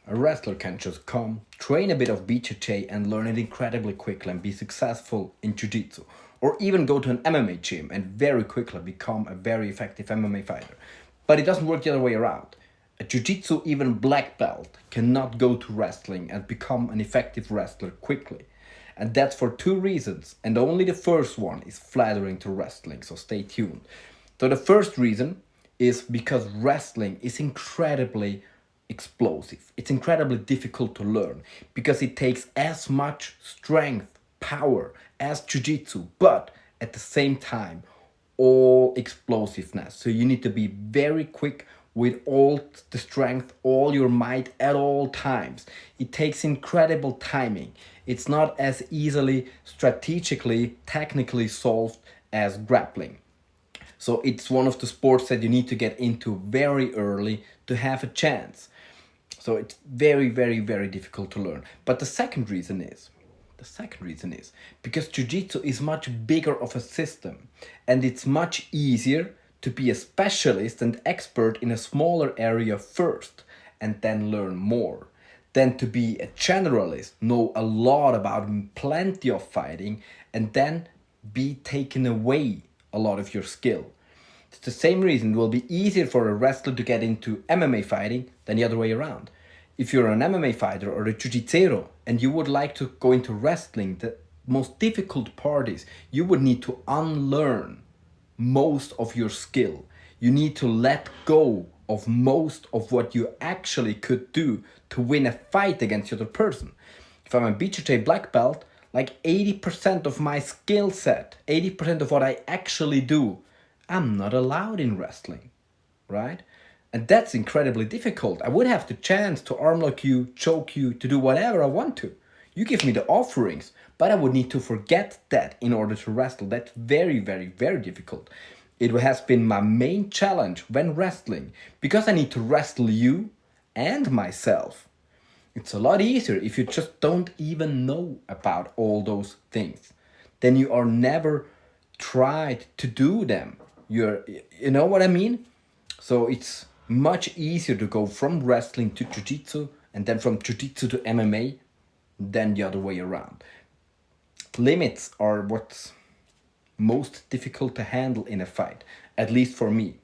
A wrestler can just come, train a bit of BJJ and learn it incredibly quickly and be successful in Jiu-Jitsu. Or even go to an MMA gym and very quickly become a very effective MMA fighter. But it doesn't work the other way around. A Jiu-Jitsu, even black belt, cannot go to wrestling and become an effective wrestler quickly. And that's for two reasons, and only the first one is flattering to wrestling, so stay tuned. So the first reason is because wrestling is incredibly explosive. It's incredibly difficult to learn because it takes as much strength, power as jiu-jitsu, but at the same time, all explosiveness. So you need to be very quick with all the strength, all your might at all times. It takes incredible timing. It's not as easily strategically, technically solved as grappling. So it's one of the sports that you need to get into very early to have a chance. So it's very, very, very difficult to learn. But the second reason is because Jiu-Jitsu is much bigger of a system and it's much easier to be a specialist and expert in a smaller area first and then learn more than to be a generalist, know a lot about plenty of fighting and then be taken away a lot of your skill. It's the same reason it will be easier for a wrestler to get into MMA fighting than the other way around. If you're an MMA fighter or a jiu-jitsu and you would like to go into wrestling, the most difficult part is you would need to unlearn most of your skill. You need to let go of most of what you actually could do to win a fight against the other person. If I'm a BJJ Black Belt, like 80% of my skill set, 80% of what I actually do, I'm not allowed in wrestling, right? And that's incredibly difficult. I would have the chance to armlock you, choke you, to do whatever I want to. You give me the offerings, but I would need to forget that in order to wrestle. That's very, very, very difficult. It has been my main challenge when wrestling, because I need to wrestle you and myself. It's a lot easier if you just don't even know about all those things. Then you are never tried to do them. You know what I mean? So it's much easier to go from wrestling to jiu-jitsu and then from jiu-jitsu to MMA than the other way around. Limits are what's most difficult to handle in a fight, at least for me.